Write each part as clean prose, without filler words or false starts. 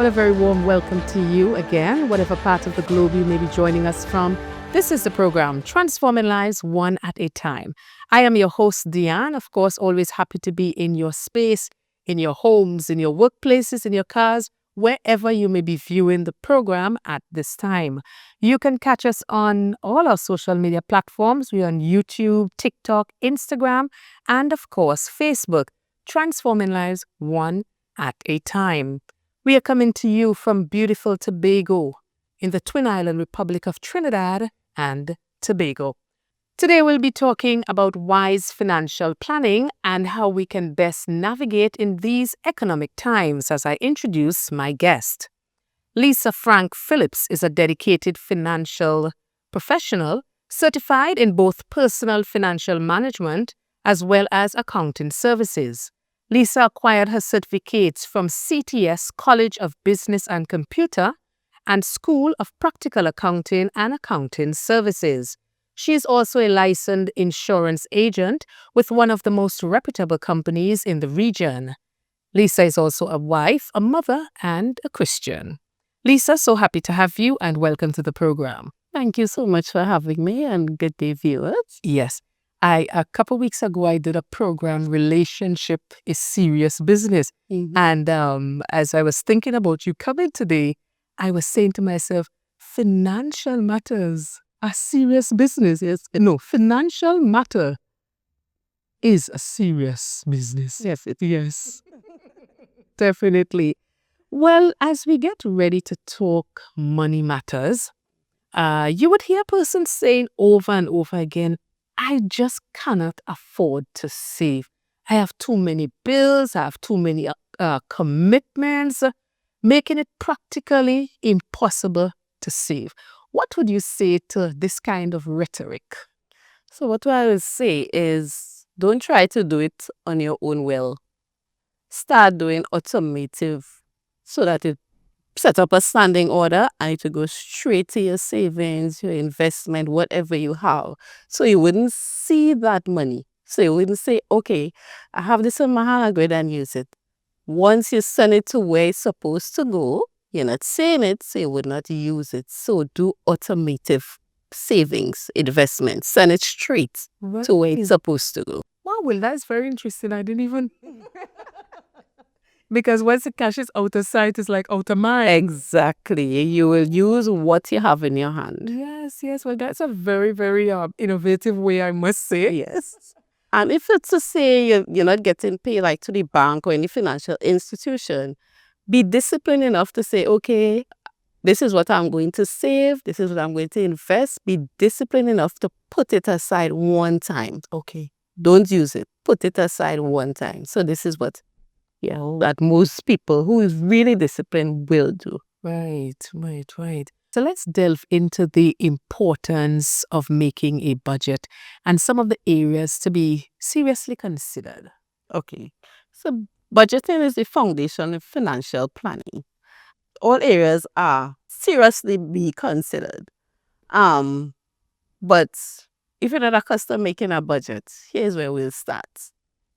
Well, a very warm welcome to you again, whatever part of the globe you may be joining us from. This is the program, Transforming Lives One at a Time. I am your host, Diane. Of course, always happy to be in your space, in your homes, in your workplaces, in your cars, wherever you may be viewing the program at this time. You can catch us on all our social media platforms. We're on YouTube, TikTok, Instagram, and of course, Facebook. Transforming Lives One at a Time. We are coming to you from beautiful Tobago in the Twin Island Republic of Trinidad and Tobago. Today we'll be talking about wise financial planning and how we can best navigate in these economic times as I introduce my guest. Lisa Frank Phillips is a dedicated financial professional, certified in both personal financial management as well as accounting services. Lisa acquired her certificates from CTS College of Business and Computer and School of Practical Accounting and Accounting Services. She is also a licensed insurance agent with one of the most reputable companies in the region. Lisa is also a wife, a mother, and a Christian. Lisa, so happy to have you and welcome to the program. Thank you so much for having me and good day, viewers. Yes. A couple weeks ago, I did a program, Relationship is Serious Business. And as I was thinking about you coming today, I was saying to myself, financial matters are serious business. Yes. No, financial matter is a serious business. Yes, Yes, definitely. Well, as we get ready to talk money matters, you would hear persons saying over and over again, I just cannot afford to save. I have too many bills, I have too many commitments, making it practically impossible to save. What would you say to this kind of rhetoric? So what I would say is don't try to do it on your own will. Start doing automotive so that it set up a standing order and to go straight to your savings, your investment, whatever you have. So you wouldn't see that money. So you wouldn't say, okay, I have this in my hand, I'll go ahead and use it. Once you send it to where it's supposed to go, you're not saying it, so you would not use it. So do automotive savings, investments. Send it straight to where it's supposed to go. Wow, well, that's very interesting. I didn't even... Because once the cash is out of sight, it's like out of mind. Exactly. You will use what you have in your hand. Yes. Well, that's a very, very innovative way, I must say. Yes. And if it's to say you're not getting paid like to the bank or any financial institution, be disciplined enough to say, okay, this is what I'm going to save. This is what I'm going to invest. Be disciplined enough to put it aside one time. Okay. Don't use it. Put it aside one time. So this is what that most people who is really disciplined will do. Right. So let's delve into the importance of making a budget and some of the areas to be seriously considered. Okay. So budgeting is the foundation of financial planning. All areas are seriously be considered. But if you're not accustomed making a budget, here's where we'll start.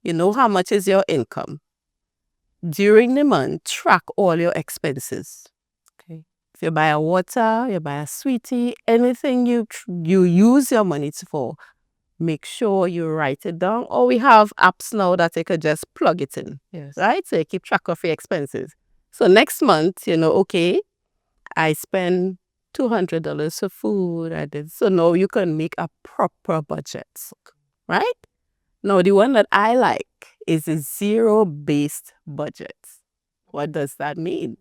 You know how much is your income. During the month, track all your expenses. Okay. If you buy a water, you buy a sweetie, anything you use your money for, make sure you write it down. Or we have apps now that you could just plug it in. Yes. Right? So you keep track of your expenses. So next month, okay, I spend $200 for food. I did. So now you can make a proper budget. Right? Now, the one that I like is a zero-based budget. What does that mean?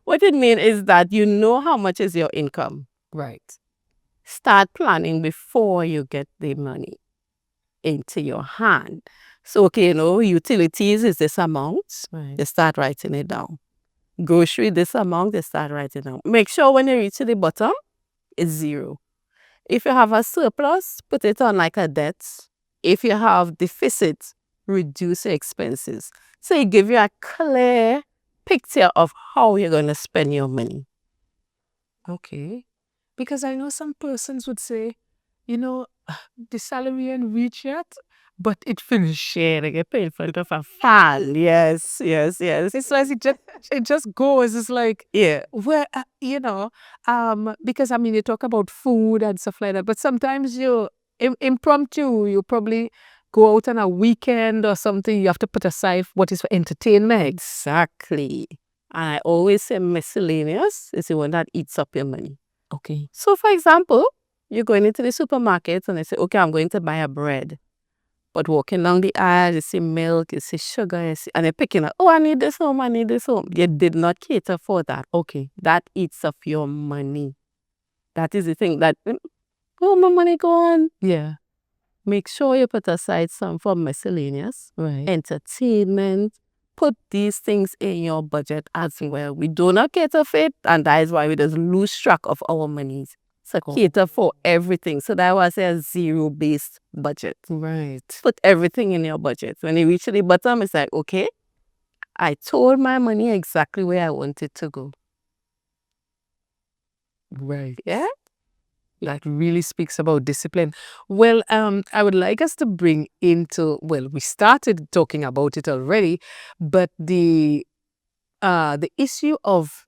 What it means is that you know how much is your income. Right. Start planning before you get the money into your hand. So, okay, utilities is this amount. Right. You start writing it down. Grocery, this amount, you start writing it down. Make sure when you reach to the bottom, it's zero. If you have a surplus, put it on like a debt. If you have deficit, reduce your expenses. So it gives you a clear picture of how you're going to spend your money. Okay. Because I know some persons would say, the salary ain't reached yet. but it feels sharing it in front of a Fan. Yes. it's like it just goes. It's like Yeah. where because I mean you talk about food and stuff like that, but sometimes you impromptu you probably go out on a weekend or something. You have to put aside what is for entertainment. Exactly. And I always say miscellaneous is the one that eats up your money. Okay. So, for example, you're going into the supermarket and they say, okay, I'm going to buy a bread. But walking down the aisle, you see milk, you see sugar, and you're picking up, oh, I need this home, I need this home. You did not cater for that. Okay. That eats up your money. That is the thing that, oh, my money gone. Yeah. Make sure you put aside some for miscellaneous, Right. entertainment. Put these things in your budget as well. We do not cater for it, and that is why we just lose track of our monies. So cater for everything. So that was a zero-based budget. Right. Put everything in your budget. When you reach the bottom, it's like, okay, I told my money exactly where I want it to go. Right. Yeah? That really speaks about discipline. Well, I would like us to bring into, well, we started talking about it already, but the issue of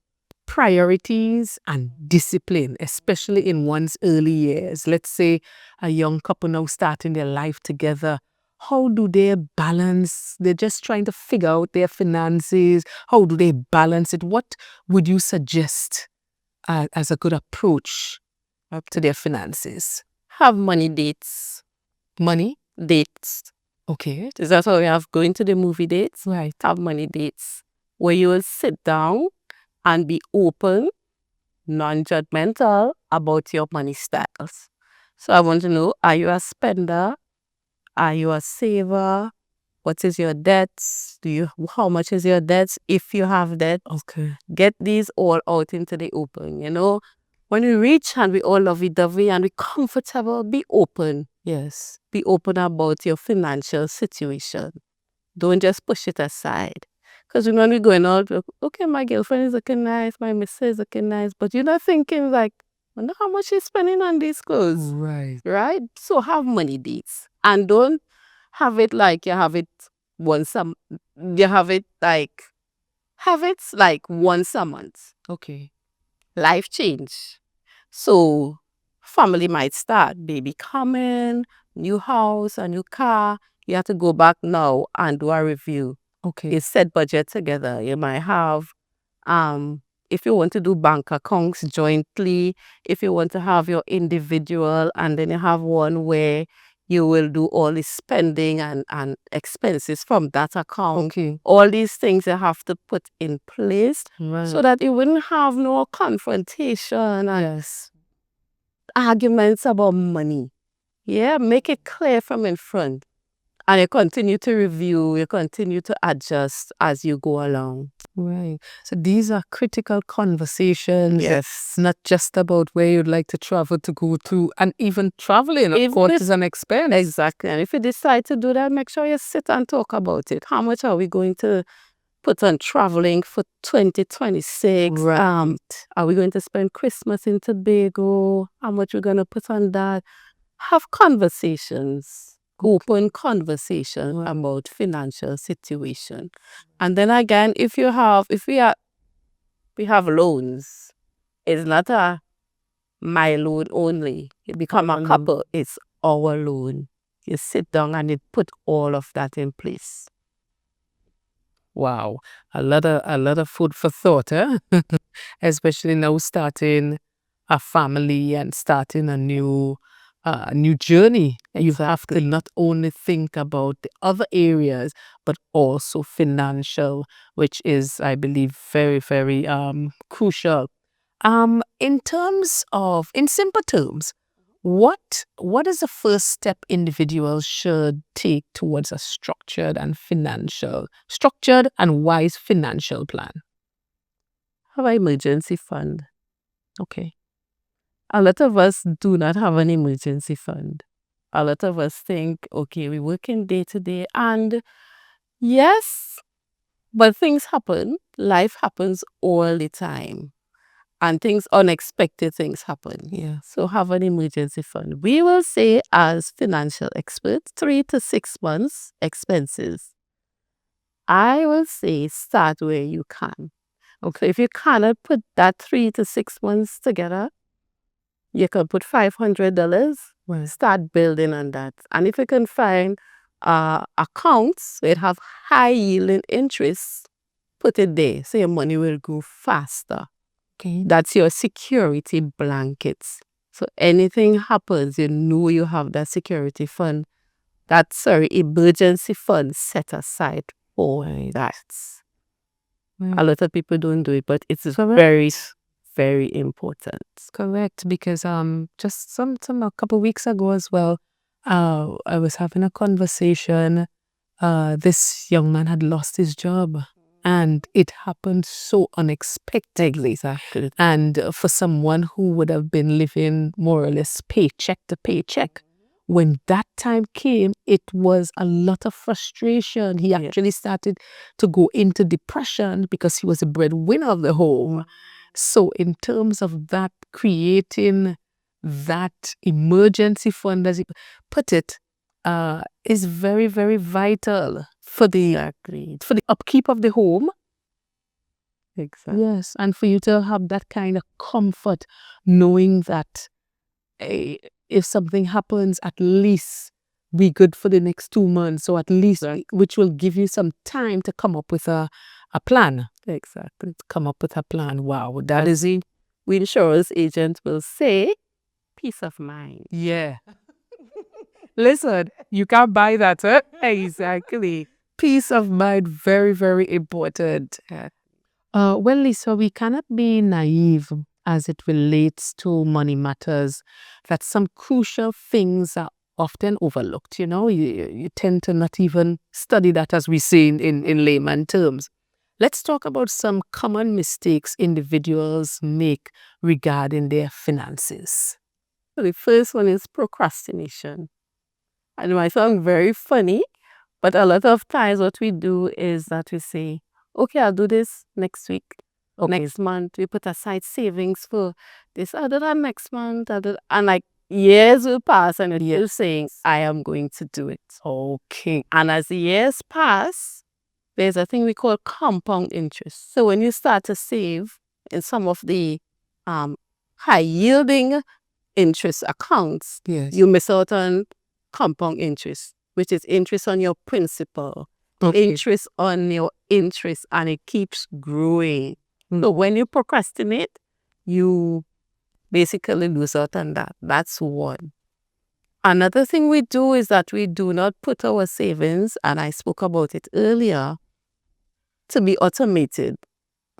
priorities and discipline, especially in one's early years. Let's say a young couple now starting their life together. How do they balance? They're just trying to figure out their finances. How do they balance it? What would you suggest as a good approach to their finances? Have money dates. Money? Dates. Okay. Is that how we have going to the movie dates? Right. Have money dates where you will sit down and be open, non-judgmental about your money styles. So I want to know, are you a spender? Are you a saver? What is your debts? How much is your debts? If you have debt, Okay. get these all out into the open. When we reach and we all lovey-dovey and we comfortable, be open. Yes. Be open about your financial situation. Don't just push it aside. Because when we're going out, okay, my girlfriend is looking nice, my missus is looking nice, but you're not thinking like, I wonder how much she's spending on these clothes. Right. Right? So have money dates. And don't have it like you have it once a you have it like once a month. Okay. Life change. So family might start, baby coming, new house, a new car. You have to go back now and do a review. Okay. You set budget together. You might have if you want to do bank accounts jointly, if you want to have your individual and then you have one where you will do all the spending and expenses from that account. Okay. All these things you have to put in place Right. so that you wouldn't have no confrontation and Yes. arguments about money. Yeah, make it clear from in front. And you continue to review, you continue to adjust as you go along. Right. So these are critical conversations. Yes. It's not just about where you'd like to travel to go to, and even traveling, of If course, this- is an expense. Exactly. And if you decide to do that, make sure you sit and talk about it. How much are we going to put on traveling for 2026? Right. Are we going to spend Christmas in Tobago? How much we're going to put on that? Have conversations, open conversation Right. about financial situation. And then again, if we have loans, it's not my loan only. It become Our a loan. couple. It's our loan. You sit down and you put all of that in place. Wow. A lot of food for thought, eh? Especially now starting a family and starting a new journey. You have to not only think about the other areas, but also financial, which is, I believe, very, very crucial. In simple terms, what is the first step individuals should take towards a structured and wise financial plan? Have an emergency fund. Okay. A lot of us do not have an emergency fund. A lot of us think, okay, we're working day to day, and yes, but things happen. Life happens all the time. and unexpected things happen. Yeah. So have an emergency fund. We will say, as financial experts, 3 to 6 months expenses. I will say start where you can. Okay, if you cannot put that 3 to 6 months together, you can put $500. Right. Start building on that. And if you can find accounts that have high yielding interest, put it there so your money will grow faster. Okay. That's your security blankets. So anything happens, you know you have that security fund, emergency fund set aside for that. A lot of people don't do it, but it's very, very important. Correct, because just a couple weeks ago as well, I was having a conversation. This young man had lost his job, and it happened so unexpectedly. Exactly. And for someone who would have been living more or less paycheck to paycheck, when that time came, it was a lot of frustration. He actually started to go into depression because he was a breadwinner of the home. So in terms of that, creating that emergency fund, as you put it, is very, very vital for the upkeep of the home. Exactly. Yes, and for you to have that kind of comfort, knowing that if something happens, at least be good for the next 2 months, or at least which will give you some time to come up with a plan. Exactly. Come up with a plan. Wow, that is the insurance agent will say, peace of mind. Yeah. Listen, you can't buy that, huh? Exactly. Peace of mind, very, very important. Well, Lisa, we cannot be naive as it relates to money matters, that some crucial things are often overlooked. You tend to not even study that, as we say in layman terms. Let's talk about some common mistakes individuals make regarding their finances. So the first one is procrastination. And it might sound very funny, but a lot of times what we do is that we say, okay, I'll do this next week. Okay. Next month, we put aside savings for this. I'll do that next month. And like years will pass and you're saying, I am going to do it. Okay. And as the years pass, there's a thing we call compound interest. So when you start to save in some of the high yielding interest accounts, you miss out on compound interest, which is interest on your principal, interest on your interest, and it keeps growing. So when you procrastinate, you basically lose out on that. That's one. Another thing we do is that we do not put our savings, and I spoke about it earlier, to be automated.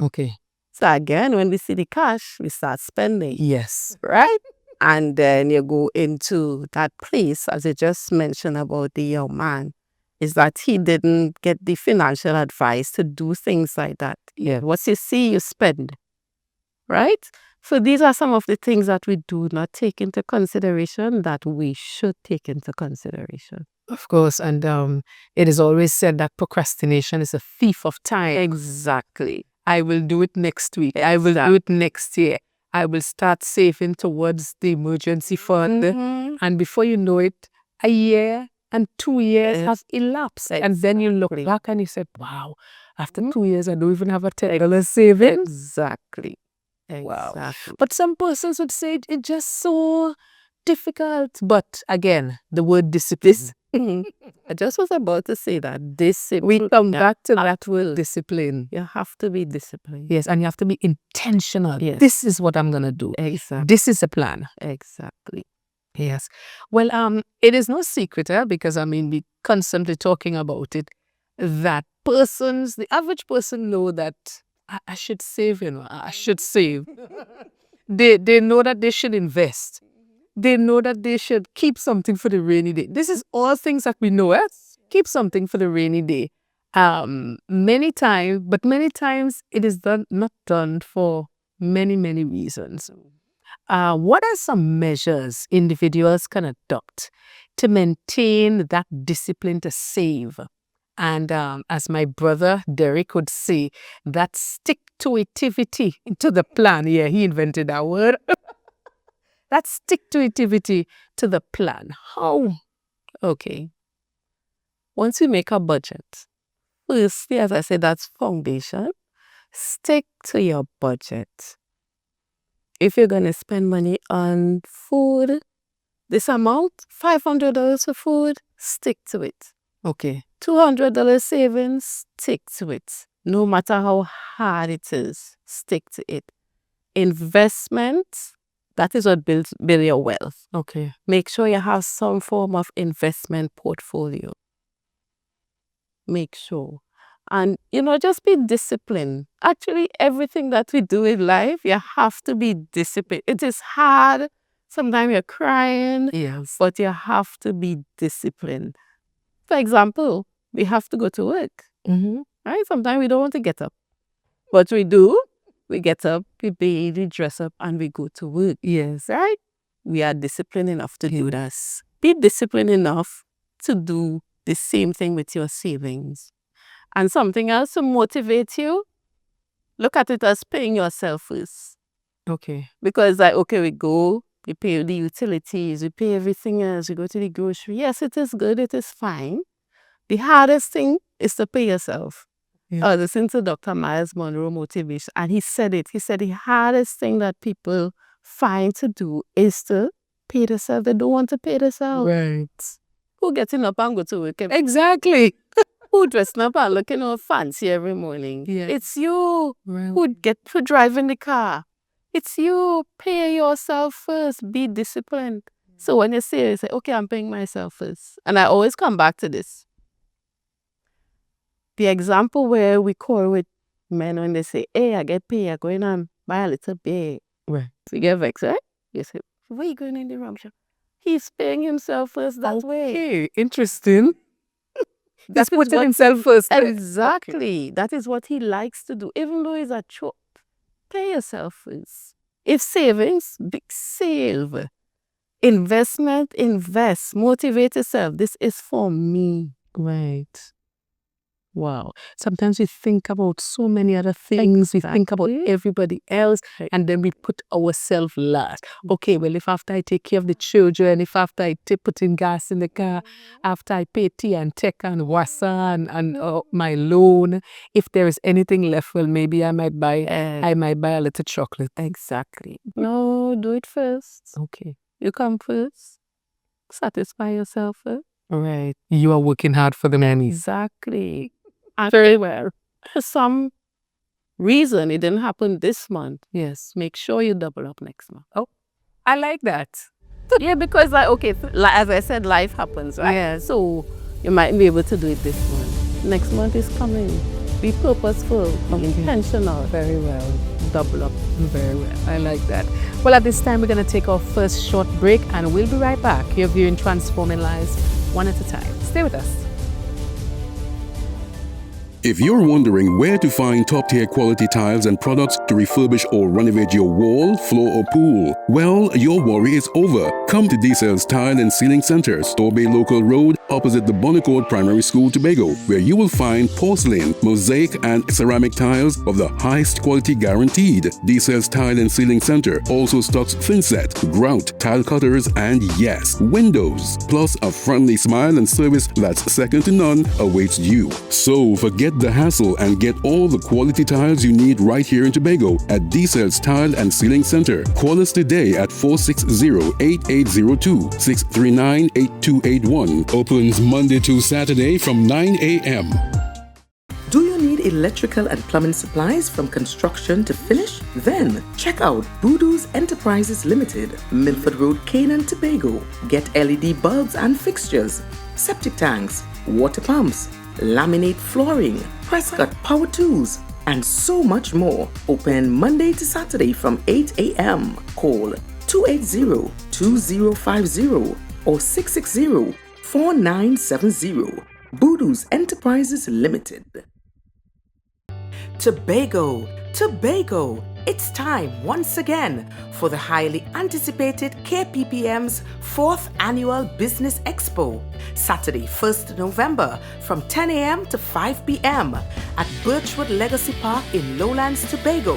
Okay. So again, when we see the cash, we start spending. Yes. Right? And then you go into that place, as I just mentioned about the young man, is that he didn't get the financial advice to do things like that. Yeah. What you see, you spend. Right? So these are some of the things that we do not take into consideration that we should take into consideration. Of course, and it is always said that procrastination is a thief of time. Exactly. I will do it next week. I will do it next year. I will start saving towards the emergency fund. And before you know it, a year and 2 years have elapsed. And then you look back and you say, wow, after 2 years, I don't even have a $10 savings. Exactly. Wow. But some persons would say it's just so difficult. But again, the word discipline. I just was about to say that discipline. We come back to that word discipline. You have to be disciplined. Yes, and you have to be intentional. Yes. This is what I'm going to do. Exactly. This is a plan. Exactly. Yes. Well, it is no secret, because we constantly talking about it, that the average person know that I should save, I should save. They know that they should invest. They know that they should keep something for the rainy day. This is all things that we know. Keep something for the rainy day. Many times it is not done for many, many reasons. What are some measures individuals can adopt to maintain that discipline to save And as my brother Derek would say, that stick-to-itivity to the plan. Yeah, he invented that word. That stick-to-itivity to the plan. How? Okay. Once you make a budget, firstly, as I said, that's foundation. Stick to your budget. If you're going to spend money on food, this amount, $500 for food, stick to it. Okay. $200 savings, stick to it. No matter how hard it is, stick to it. Investment, that is what builds your wealth. Okay. Make sure you have some form of investment portfolio. Make sure. And, just be disciplined. Actually, everything that we do in life, you have to be disciplined. It is hard. Sometimes you're crying. Yes. But you have to be disciplined. For example, we have to go to work. Mm-hmm. Right? Sometimes we don't want to get up. But we do. We get up, we bathe, we dress up, and we go to work. Yes. Right? We are disciplined enough to do this. Be disciplined enough to do the same thing with your savings. And something else to motivate you, look at it as paying yourself first. Okay. Because we go, we pay the utilities, we pay everything else, we go to the grocery. Yes, it is good, it is fine. The hardest thing is to pay yourself. Yeah. Listen to Dr. Miles Monroe motivation, and he said it. He said the hardest thing that people find to do is to pay themselves. They don't want to pay themselves. Right. Who getting up and go to work? Exactly. Who dressing up and looking all fancy every morning? Yeah. It's you. Right. Who driving the car? It's you. Pay yourself first. Be disciplined. So when you say, okay, I'm paying myself first. And I always come back to this. The example where we call with men when they say, hey, I get paid, I go in and buy a little bit. Right. So you get vexed, right? You say, where you going in the wrong shop? He's paying himself first that way. Okay, interesting. That's putting himself first. Exactly. Okay. That is what he likes to do. Even though he's a chop, pay yourself first. If savings, big save. Investment, invest. Motivate yourself. This is for me. Right. Wow. Sometimes we think about so many other things. We think about everybody else, and then we put ourselves last. Okay, well, if after I take care of the children, if after I put in gas in the car, after I pay tea and tech and wasa and my loan, if there is anything left, well, maybe I might buy a little chocolate. Exactly. No, do it first. Okay. You come first. Satisfy yourself first. Right. You are working hard for the money. Exactly. And very well. For some reason it didn't happen this month. Yes. Make sure you double up next month. Oh, I like that. Yeah, because as I said, life happens, right? Yeah. So you might be able to do it this month. Next month is coming. Be purposeful, be intentional. Very well. Double up. Very well. I like that. Well, at this time, we're going to take our first short break, and we'll be right back. You're viewing Transforming Lives one at a time. Stay with us. If you're wondering where to find top-tier quality tiles and products to refurbish or renovate your wall, floor, or pool, well, your worry is over. Come to D-Cell's Tile and Ceiling Center, Store Bay Local Road, opposite the Bonnecourt Primary School, Tobago, where you will find porcelain, mosaic, and ceramic tiles of the highest quality guaranteed. D-Cell's Tile and Ceiling Center also stocks thinset, grout, tile cutters, and yes, windows. Plus, a friendly smile and service that's second to none awaits you. So forget the hassle and get all the quality tiles you need right here in Tobago at D-Cell's Tile and Ceiling Center. Call us today at 460-8802, 639-8281. Opens Monday to Saturday from 9 a.m. Do you need electrical and plumbing supplies from construction to finish? Then check out Voodoo's Enterprises Limited, Milford Road, Canaan, Tobago. Get LED bulbs and fixtures, septic tanks, water pumps, laminate flooring, Prescott power tools, and so much more. Open Monday to Saturday from 8 a.m. Call 280-2050 or 660-4970. Voodoo's Enterprises Limited. Tobago, Tobago. It's time once again for the highly anticipated KPPM's 4th Annual Business Expo, Saturday, 1st November from 10 a.m. to 5 p.m. at Birchwood Legacy Park in Lowlands, Tobago.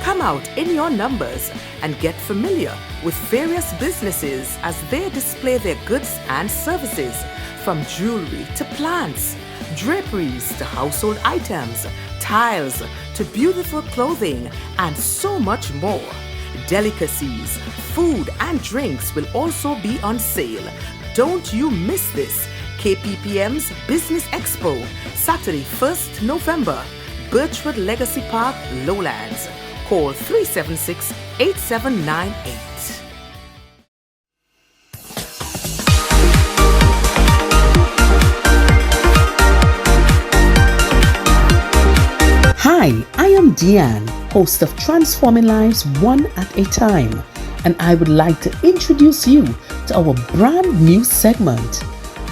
Come out in your numbers and get familiar with various businesses as they display their goods and services, from jewelry to plants, draperies to household items, tiles to beautiful clothing, and so much more. Delicacies, food, and drinks will also be on sale. Don't you miss this. KPPM's Business Expo, Saturday, 1st November, Birchwood Legacy Park, Lowlands. Call 376-8798. Hi, I am Deanne, host of Transforming Lives One at a Time, and I would like to introduce you to our brand new segment,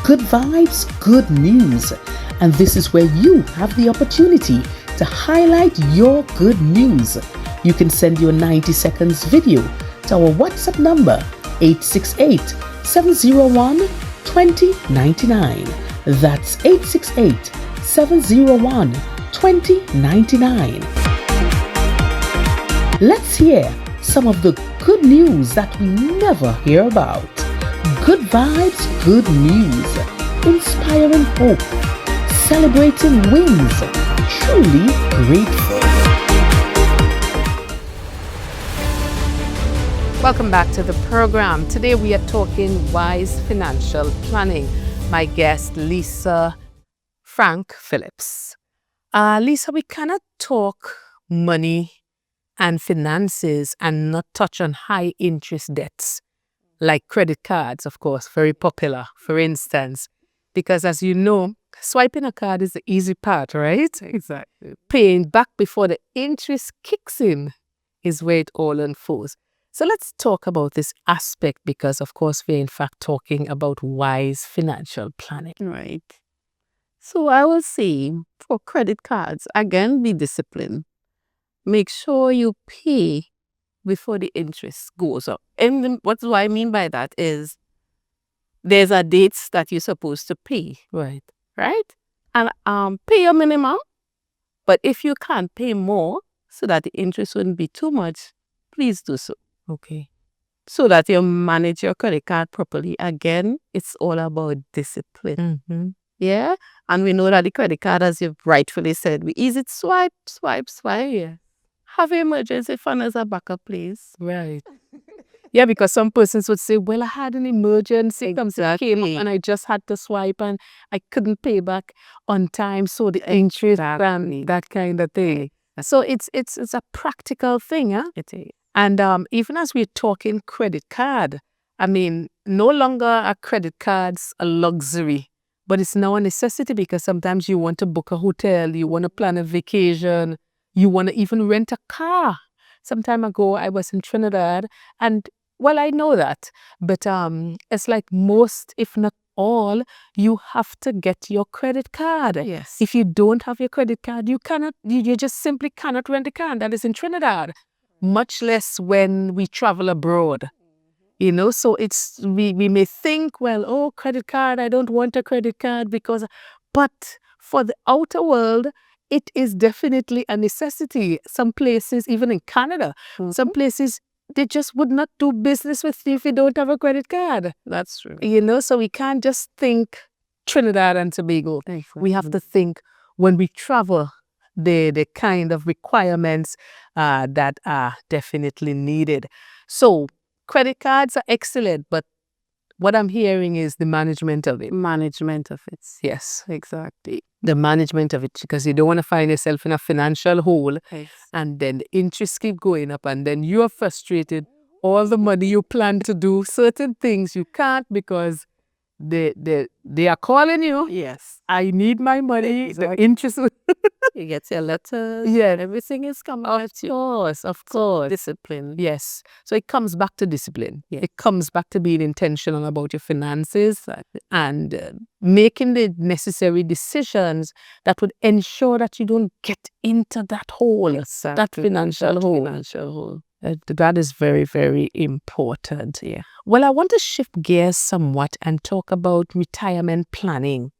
Good Vibes, Good News. And this is where you have the opportunity to highlight your good news. You can send your 90 seconds video to our WhatsApp number 868-701-2099. That's 868-701-2099. Let's hear some of the good news that we never hear about. Good vibes, good news. Inspiring hope. Celebrating wins. Truly grateful. Welcome back to the program. Today we are talking wise financial planning. My guest, Lisa Frank Phillips. Lisa, we cannot talk money and finances and not touch on high interest debts, like credit cards, of course, very popular, for instance, because as you know, swiping a card is the easy part, right? Exactly. Paying back before the interest kicks in is where it all unfolds. So let's talk about this aspect because, of course, we're in fact talking about wise financial planning. Right. So I will say for credit cards, again, be disciplined. Make sure you pay before the interest goes up. And what do I mean by that is there's a date that you're supposed to pay, Right. right? And pay your minimum. But if you can't pay more so that the interest wouldn't be too much, please do so. Okay. So that you manage your credit card properly. Again, it's all about discipline. Mm-hmm. Yeah. And we know that the credit card, as you've rightfully said, we easy to swipe. Yeah. Have an emergency fund as a backup, please. Right. Yeah, because some persons would say, well, I had an emergency came up and I just had to swipe and I couldn't pay back on time. So the interest and that kind of thing. So it's a practical thing, huh? It is. And even as we're talking credit card, I mean, no longer are credit cards a luxury, but it's now a necessity because sometimes you want to book a hotel, you want to plan a vacation, you want to even rent a car. Some time ago, I was in Trinidad and, well, I know that, but it's like most, if not all, you have to get your credit card. Yes. If you don't have your credit card, you just simply cannot rent a car. And that is in Trinidad. Much less when we travel abroad, you know. So we may think, well, oh, credit card, I don't want a credit card but for the outer world, it is definitely a necessity. Some places, even in Canada, some places, they just would not do business with you if you don't have a credit card. That's true. You know, so we can't just think Trinidad and Tobago. We have to think when we travel, the kind of requirements that are definitely needed. So credit cards are excellent, but what I'm hearing is the management of it. Management of it. Yes, Exactly. the management of it, because you don't want to find yourself in a financial hole Yes. and then the interest keep going up and then you are frustrated. All the money you plan to do certain things you can't because they are calling you. Yes. I need my money. Exactly. The interest. You get your letters. Yeah. Everything is coming Of at you. course, of course. Discipline. Yes. So it comes back to discipline. Yes. It comes back to being intentional about your finances and making the necessary decisions that would ensure that you don't get into that hole, that financial hole. That is very, very important. Yeah. Well, I want to shift gears somewhat and talk about retirement planning.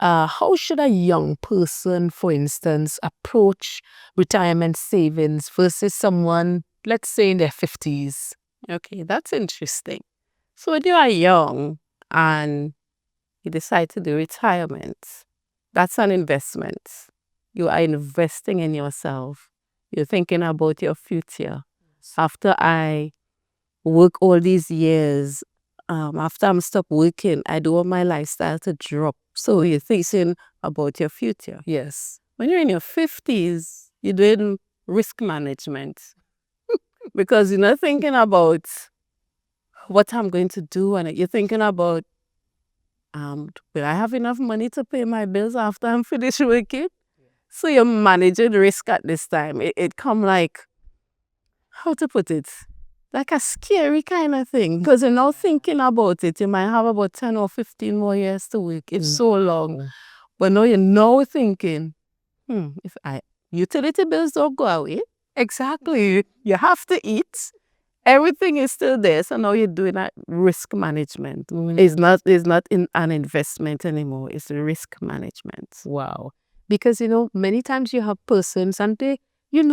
How should a young person, for instance, approach retirement savings versus someone, let's say, in their 50s? Okay, that's interesting. So when you are young and you decide to do retirement, that's an investment. You are investing in yourself. You're thinking about your future. After I work all these years, after I'm stopped working, I don't want my lifestyle to drop. So you're thinking about your future. Yes. When you're in your 50s, you're doing risk management because you're not thinking about what I'm going to do, and you're thinking about, will I have enough money to pay my bills after I'm finished working? So you're managing risk at this time. It come like, how to put it, like a scary kind of thing. Because you're now thinking about it. You might have about 10 or 15 more years to work. It's so long. But now you're now thinking, if utility bills don't go away, exactly, you have to eat. Everything is still there. So now you're doing that risk management. It's not an investment anymore. It's risk management. Wow. Because, many times you have persons and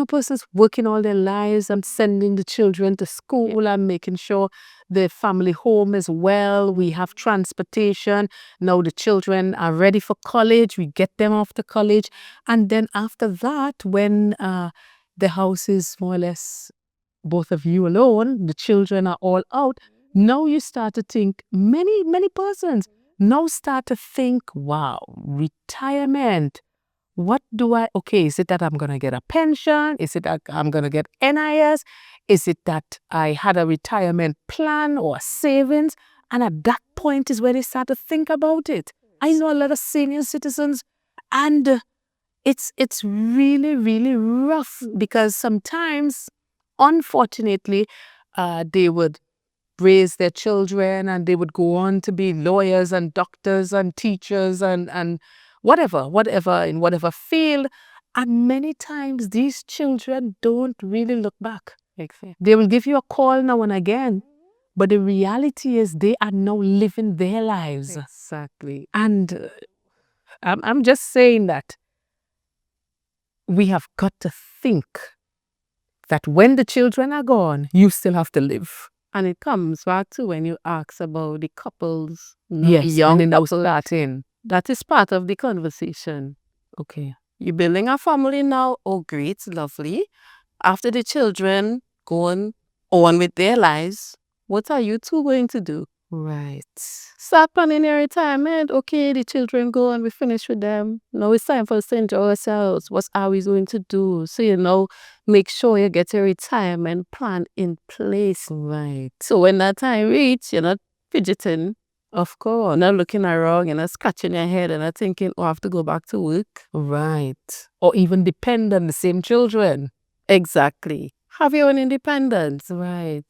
persons working all their lives and sending the children to school and making sure the family home is well. We have transportation. Now the children are ready for college. We get them off to college. And then after that, when the house is more or less both of you alone, the children are all out, now you start to think, many persons now start to think, wow, retirement. What do is it that I'm going to get a pension? Is it that I'm going to get NIS? Is it that I had a retirement plan or a savings? And at that point is where they start to think about it. I know a lot of senior citizens, and it's really, really rough because sometimes, unfortunately, they would raise their children and they would go on to be lawyers and doctors and teachers and whatever in whatever field. And many times these children don't really look back. They will give you a call now and again, but the reality is they are now living their lives. Exactly. And I'm just saying that we have got to think that when the children are gone, you still have to live. And it comes back to when you ask about the couples, Yes, young and couples. starting. That is part of the conversation. Okay. You're building a family now. Oh, great, lovely. After the children go on with their lives, what are you two going to do? Right. Start planning your retirement. Okay, the children go and we finish with them. Now it's time for us to enjoy ourselves. What are we going to do? So, make sure you get your retirement plan in place. Right. So when that time reaches, you're not fidgeting. Of course. You're not looking around, you're not scratching your head and not thinking, I have to go back to work. Right. Or even depend on the same children. Exactly. Have your own independence. Right.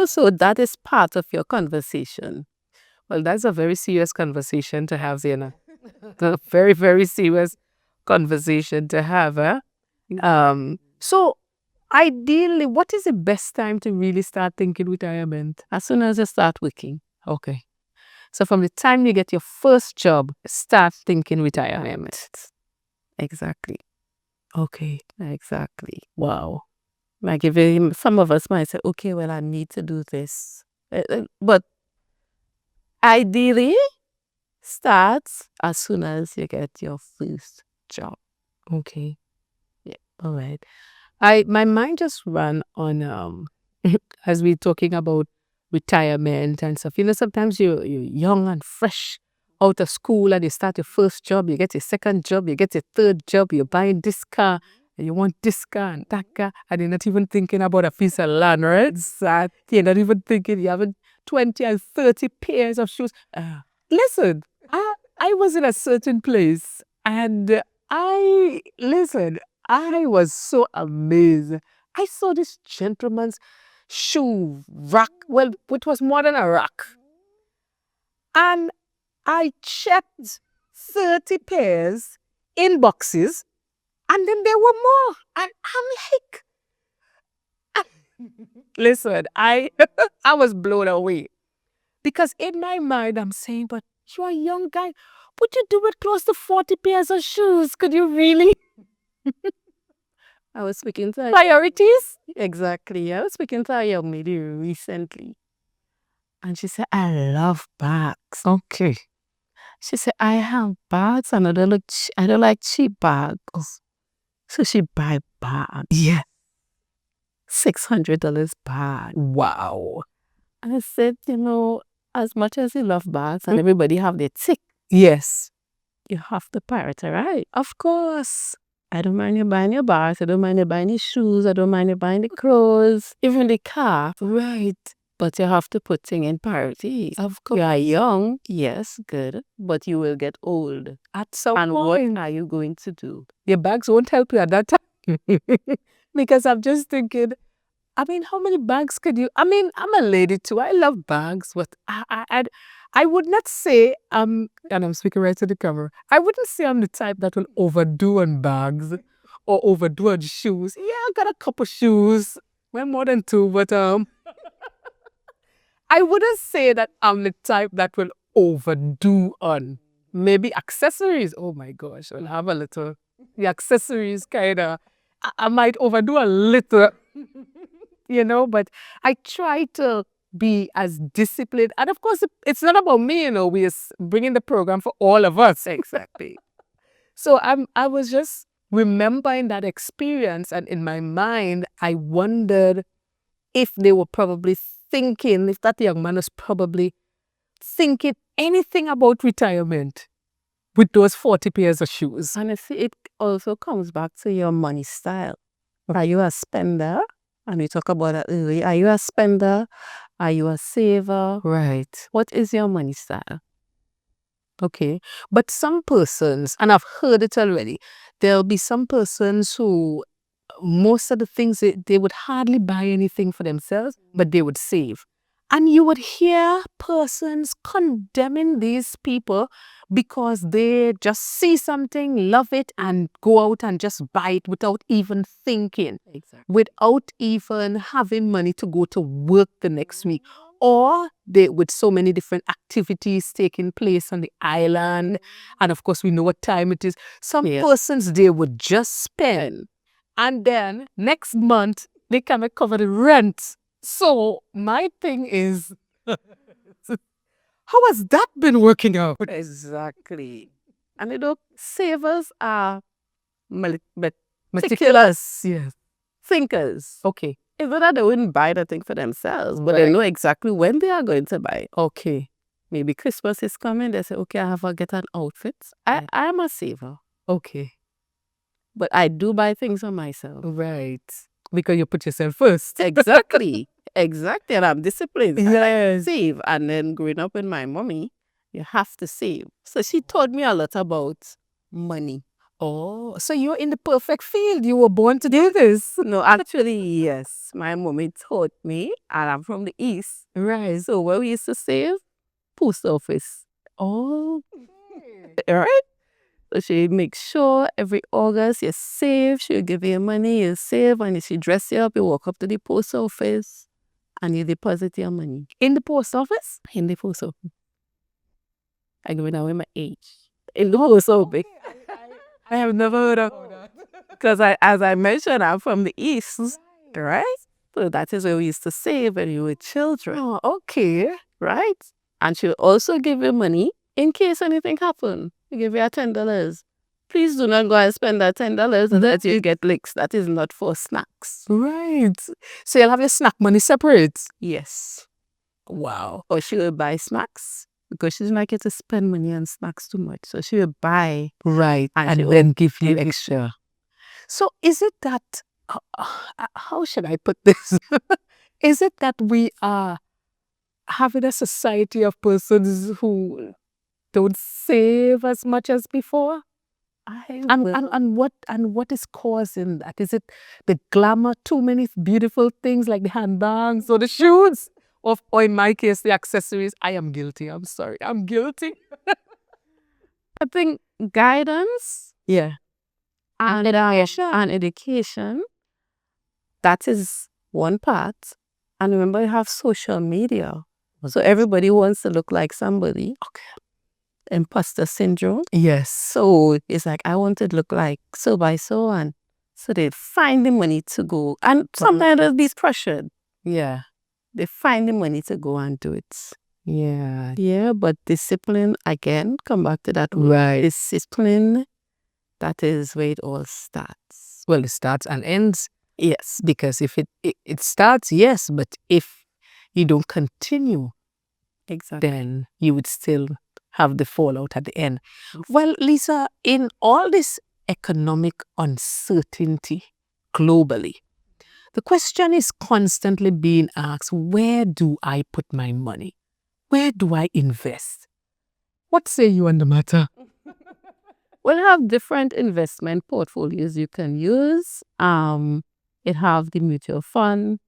So that is part of your conversation. Well, that's a very serious conversation to have, Zena. A very, very serious conversation to have. So, ideally, what is the best time to really start thinking retirement? As soon as you start working. Okay. So, from the time you get your first job, start thinking retirement. Exactly. Okay. Exactly. Wow. Like some of us might say, okay, well, I need to do this. But ideally, start as soon as you get your first job. Okay. Yeah. All right. My mind just ran on as we're talking about retirement and stuff. Sometimes you're young and fresh out of school and you start your first job, you get your second job, you get your third job, you're buying this car and you want this car and that car, and you're not even thinking about a piece of land, right? You're not even thinking, you haven't 20 and 30 pairs of shoes. Listen, I was in a certain place and I was so amazed. I saw this gentleman's shoe rack. Well, it was more than a rack. And I checked 30 pairs in boxes, and then there were more. And I'm like, listen, I was blown away. Because in my mind, I'm saying, but you're a young guy. Would you do it close to 40 pairs of shoes? Could you really? I was speaking to Priorities? exactly. I was speaking to a young lady recently, and she said, "I love bags." Okay. She said, "I have bags, and I don't like cheap bags." So she buy bags. Yeah. $600 bag. Wow. And I said, as much as you love bags and everybody have their tick, Yes. you have to prioritize. Of course. I don't mind you buying your bags. I don't mind you buying your shoes. I don't mind you buying the clothes, even the car. Right. But you have to put things in priority. Of course. You are young, yes, good, but you will get old. At some And point, what are you going to do? your bags won't help you at that time. Because I'm just thinking, I mean, how many bags could you? I mean, I'm a lady too. I love bags, but I would not say and I'm speaking right to the camera. I wouldn't say I'm the type that will overdo on bags or overdo on shoes. Yeah, I got a couple shoes, well, more than two, but I wouldn't say that I'm the type that will overdo on maybe accessories. Oh my gosh, I'll have a little. The accessories kind of, I might overdo a little. But I try to be as disciplined. And of course, it's not about me, we are bringing the program for all of us. Exactly. So I was just remembering that experience. And in my mind, I wondered if they were probably thinking, if that young man was probably thinking anything about retirement with those 40 pairs of shoes. And it also comes back to your money style. Are you a spender? And we talk about that earlier. Are you a spender? Are you a saver? Right. What is your money style? Okay. But some persons, and I've heard it already, there'll be some persons who most of the things they would hardly buy anything for themselves, but they would save. And you would hear persons condemning these people because they just see something, love it, and go out and just buy it without even thinking, without even having money to go to work the next week. Or with so many different activities taking place on the island. And of course, we know what time it is. Some persons, they would just spend. And then next month, they cannot cover the rent. So my thing is, how has that been working out? Exactly. And savers are Meticulous. Yes. thinkers. Okay. Even though they wouldn't buy the thing for themselves, but they know exactly when they are going to buy it. Okay. Maybe Christmas is coming. They say, okay, I have to get an outfit. I am a saver. Okay. But I do buy things for myself. Right. Because you put yourself first. Exactly. Exactly. And I'm disciplined. Yes. I save. And then growing up with my mommy, you have to save. So she taught me a lot about money. Oh, so you're in the perfect field. You were born to do this. No, actually, yes. My mommy taught me, and I'm from the East. Right. So where we used to save, post office. Oh. Right? So she makes sure every August you save, she'll give you money, you save, and she dress you up, you walk up to the post office, and you deposit your money. In the post office? In the post office. I go now with my age. In the post office. I have never heard of that. Because as I mentioned, I'm from the East, right? So that is where we used to save when we were children. Oh, okay. Right? And she'll also give you money in case anything happens. She give you $10. Please do not go and spend that $10 so that you get licks. That is not for snacks. Right. So you'll have your snack money separate? Yes. Wow. Or she will buy snacks because she doesn't like you to spend money on snacks too much. So she will buy. Right. And then give you extra. So is it that, how should I put this? Is it that we are having a society of persons who don't save as much as before? And what is causing that? Is it the glamour, too many beautiful things like the handbags or the shoes? Or in my case, the accessories? I am guilty. I'm sorry. I'm guilty. I think guidance Yeah. and education, that is one part. And remember, you have social media. So everybody wants to look like somebody. Okay. Imposter syndrome. Yes. So it's like, I want to look like so by so, and so they find the money to go. And sometimes they'll be pressured. Yeah. They find the money to go and do it. Yeah. Yeah, but discipline, again, come back to that. Right. Discipline, that is where it all starts. Well, it starts and ends. Yes. Because if it starts, yes, but if you don't continue, Exactly. then you would still have the fallout at the end. Well, Lisa, in all this economic uncertainty globally, the question is constantly being asked, where do I put my money? Where do I invest? What say you on the matter? We'll have different investment portfolios you can use. It have the mutual fund.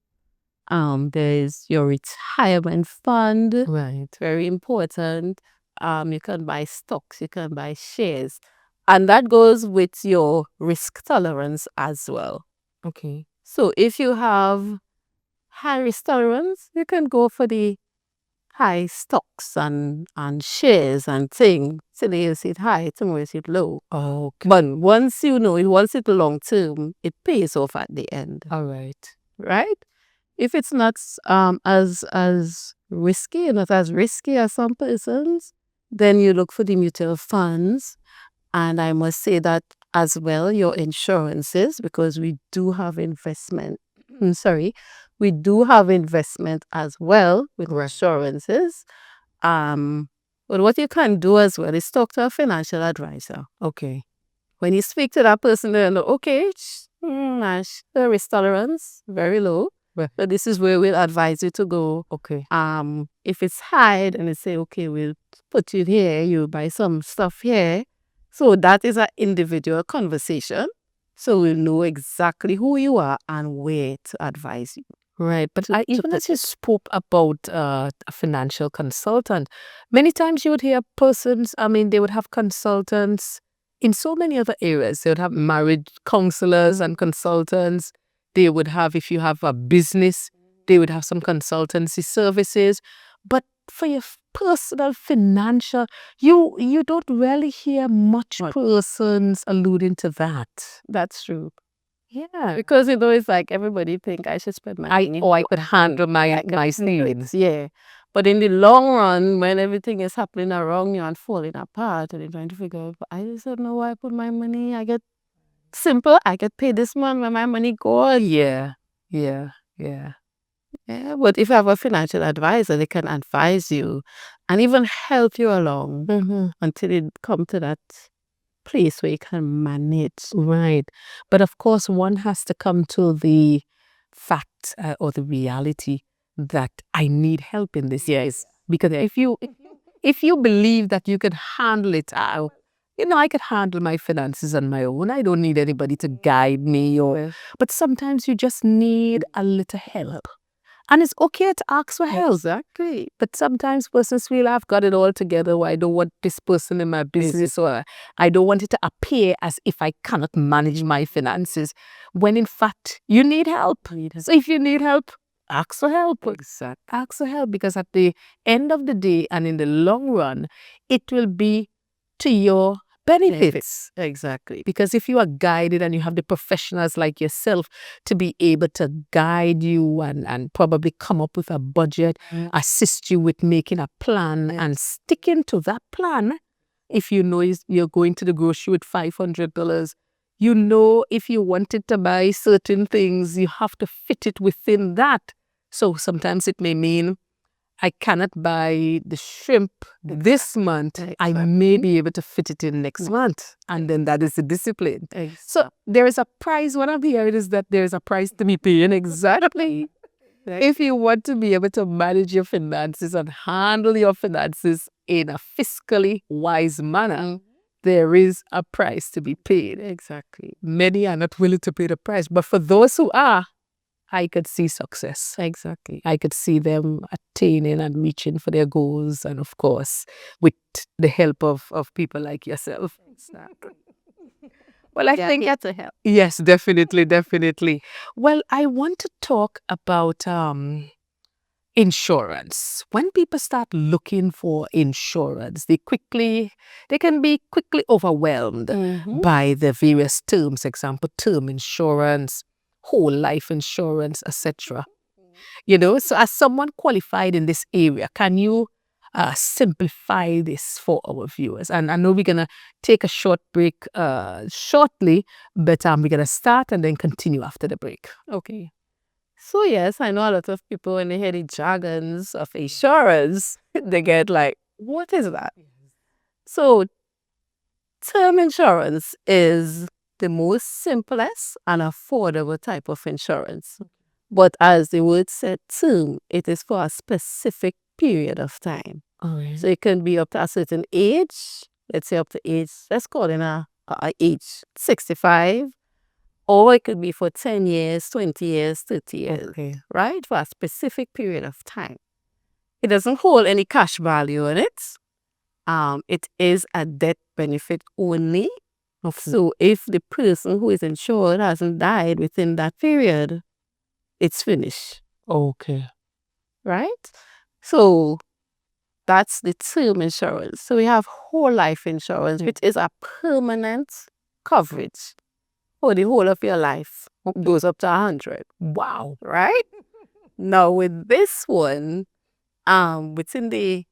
There's your retirement fund. Right. Very important. You can buy stocks, you can buy shares. And that goes with your risk tolerance as well. Okay. So if you have high risk tolerance, you can go for the high stocks and shares and things. Today you see it high, tomorrow you see it low. Okay. But once you know it, once it's long term, it pays off at the end. All right. Right? If it's not as risky, not as risky as some persons, then you look for the mutual funds. And I must say that as well, your insurances, because we do have investment. We do have investment as well with insurances. But what you can do as well is talk to a financial advisor. Okay. When you speak to that person, they'll know, okay, the risk tolerance, very low. Right. So this is where we'll advise you to go. Okay. If it's high, then they say, okay, we'll put you here, you buy some stuff here. So that is an individual conversation. So we'll know exactly who you are and where to advise you. Right. But even as you spoke about a financial consultant, many times you would hear persons, they would have consultants in so many other areas. They would have marriage counselors and consultants. They would have, if you have a business, they would have some consultancy services. But for your personal financial, you don't really hear much persons alluding to that. That's true. Yeah. Because it's like everybody think I should spend my money. I could handle my savings. Yeah. But in the long run, when everything is happening around you and falling apart and you're trying to figure out, I just don't know where I put my money. I get paid this month when my money goes. Yeah. Yeah, but if you have a financial advisor, they can advise you and even help you along until you come to that place where you can manage. Right. But of course, one has to come to the fact or the reality that I need help in this. Yes. Because if you believe that you can handle it out, I could handle my finances on my own. I don't need anybody to guide me. But sometimes you just need a little help. And it's okay to ask for help. Exactly. But sometimes persons feel I've got it all together, or I don't want this person in my business, or I don't want it to appear as if I cannot manage my finances, when in fact you need help. So if you need help, ask for help. Exactly. Ask for help, because at the end of the day and in the long run, it will be to your benefits. Exactly. Because if you are guided and you have the professionals like yourself to be able to guide you and probably come up with a budget, assist you with making a plan and sticking to that plan. If you know you're going to the grocery with $500, if you wanted to buy certain things, you have to fit it within that. So sometimes it may mean I cannot buy the shrimp this month. Exactly. I may be able to fit it in next month. And then that is the discipline. So there is a price. What I'm hearing is that there is a price to be paying. Exactly. If you want to be able to manage your finances and handle your finances in a fiscally wise manner, there is a price to be paid. Exactly. Many are not willing to pay the price, but for those who are, I could see success. Exactly. I could see them attaining and reaching for their goals, and of course, with the help of people like yourself. Exactly. Well, I think here to help. yes, definitely. Well, I want to talk about insurance. When people start looking for insurance, they can be quickly overwhelmed by the various terms, example, term insurance, whole life insurance, etc. So as someone qualified in this area, can you simplify this for our viewers? And I know we're going to take a short break shortly, but we're going to start and then continue after the break. Okay. So yes, I know a lot of people, when they hear the jargons of insurance, they get like, what is that? So term insurance is the most simplest and affordable type of insurance. But as the word said, term, it is for a specific period of time. So it can be up to a certain age, let's say up to age, let's call it a age 65, or it could be for 10 years, 20 years, 30 years, right? For a specific period of time. It doesn't hold any cash value in it. It is a death benefit only. So if the person who is insured hasn't died within that period, it's finished. Okay. Right? So that's the term insurance. So we have whole life insurance, which is a permanent coverage for the whole of your life. It goes up to 100. Wow. Right? Now with this one, within the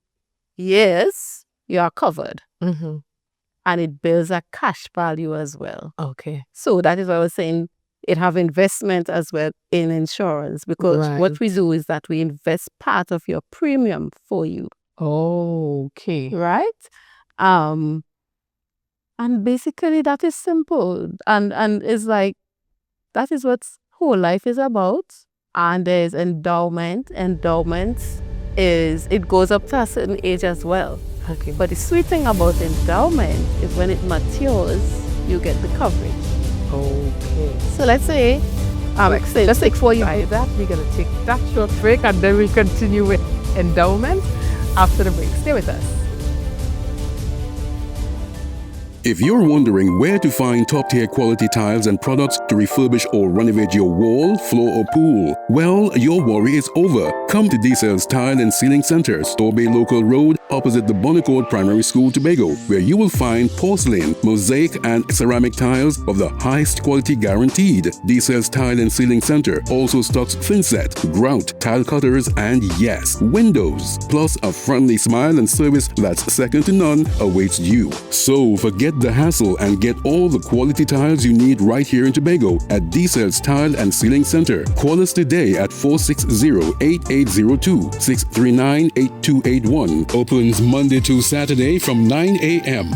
years, you are covered. And it builds a cash value as well. Okay. So that is why I was saying it have investment as well in insurance, because what we do is that we invest part of your premium for you. Okay. Right? And basically that is simple. And it's like, that is what whole life is about. And there's endowment. Endowment is, it goes up to a certain age as well. Okay. But the sweet thing about endowment is when it matures, you get the coverage. Okay. So let's say, let's take for you that. We're going to take that short break and then we continue with endowment after the break. Stay with us. If you're wondering where to find top-tier quality tiles and products to refurbish or renovate your wall, floor or pool, well, your worry is over. Come to D-Cell's Tile and Ceiling Center, Store Bay Local Road, opposite the Bonnecourt Primary School, Tobago, where you will find porcelain, mosaic and ceramic tiles of the highest quality guaranteed. D-Cell's Tile and Ceiling Center also stocks thinset, grout, tile cutters and yes, windows. Plus a friendly smile and service that's second to none awaits you. So forget the hassle and get all the quality tiles you need right here in Tobago at D-Cell's Tile and Ceiling Center. Call us today at 460-8802, 639-8281. Opens Monday to Saturday from 9 a.m.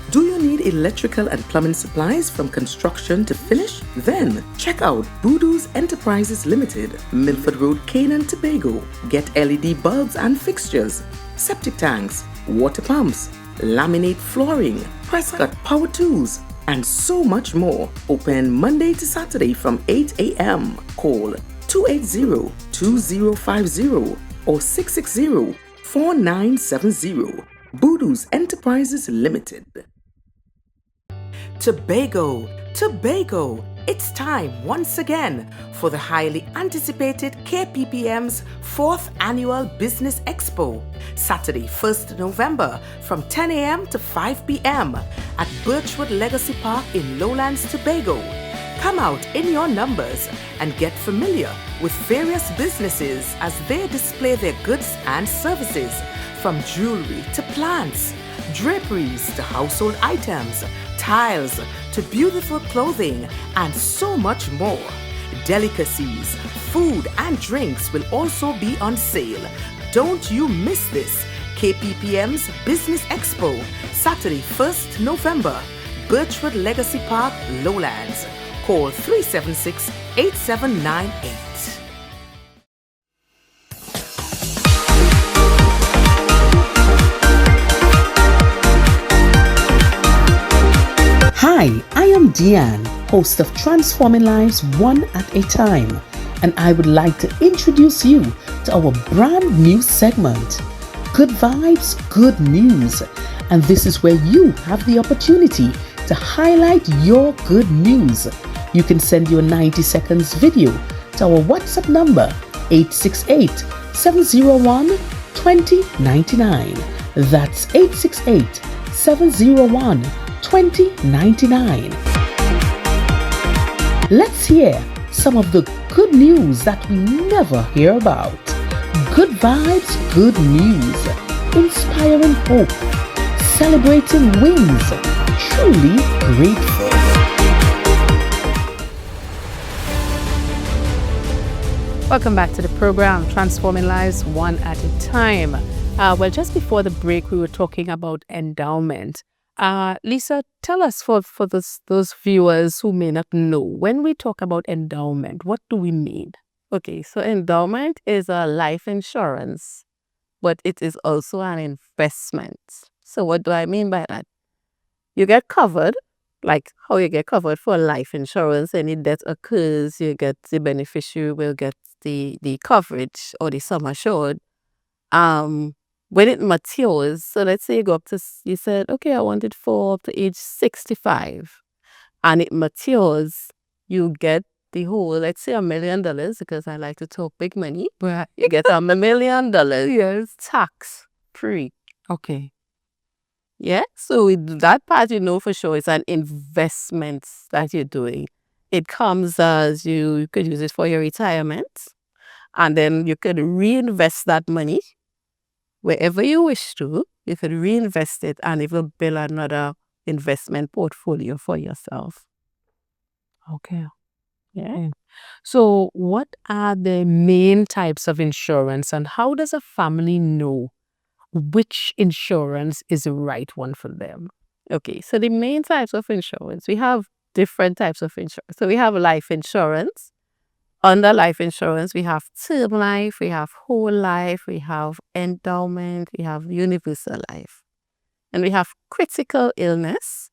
Do you need electrical and plumbing supplies from construction to finish? Then check out Voodoo's Enterprises Limited, Milford Road, Canaan, Tobago. Get LED bulbs and fixtures, septic tanks, water pumps, laminate flooring, press cut power tools, and so much more. Open Monday to Saturday from 8 a.m. Call 280-2050 or 660-4970. Voodoo's Enterprises Limited. Tobago, it's time once again for the highly anticipated KPPM's 4th Annual Business Expo, Saturday 1st November from 10 a.m. to 5 p.m. at Birchwood Legacy Park in Lowlands, Tobago. Come out in your numbers and get familiar with various businesses as they display their goods and services, from jewelry to plants, draperies to household items, tiles to beautiful clothing, and so much more. Delicacies, food, and drinks will also be on sale. Don't you miss this. KPPM's Business Expo, Saturday 1st November, Birchwood Legacy Park, Lowlands. Call 376-8798. Deanne, host of Transforming Lives One at a Time, and I would like to introduce you to our brand new segment, Good Vibes, Good News. And this is where you have the opportunity to highlight your good news. You can send your 90 seconds video to our WhatsApp number 868-701-2099. That's 868-701-2099. Let's hear some of the good news that we never hear about. Good vibes, good news. Inspiring hope. Celebrating wins. Truly grateful. Welcome back to the program, Transforming Lives One at a Time. Well, just before the break, we were talking about endowment. Lisa, tell us for those viewers who may not know, when we talk about endowment, what do we mean? Okay, so endowment is a life insurance, but it is also an investment. So what do I mean by that? You get covered, like how you get covered for life insurance. Any death occurs, you get, the beneficiary will get the coverage or the sum assured. When it matures, so let's say you go up to, you said, okay, I want it for up to age 65, and it matures, you get the whole, let's say $1 million, because I like to talk big money. Right. You get $1 million, Yes. tax free. Okay. Yeah, so with that part, you know for sure it's an investment that you're doing. It comes as you could use it for your retirement, and then you could reinvest that money wherever you wish to. You could reinvest it, and it will build another investment portfolio for yourself. Okay. Yeah. So what are the main types of insurance, and how does a family know which insurance is the right one for them? Okay, so the main types of insurance, we have different types of insurance. So we have life insurance. Under life insurance, we have term life, we have whole life, we have endowment, we have universal life. And we have critical illness.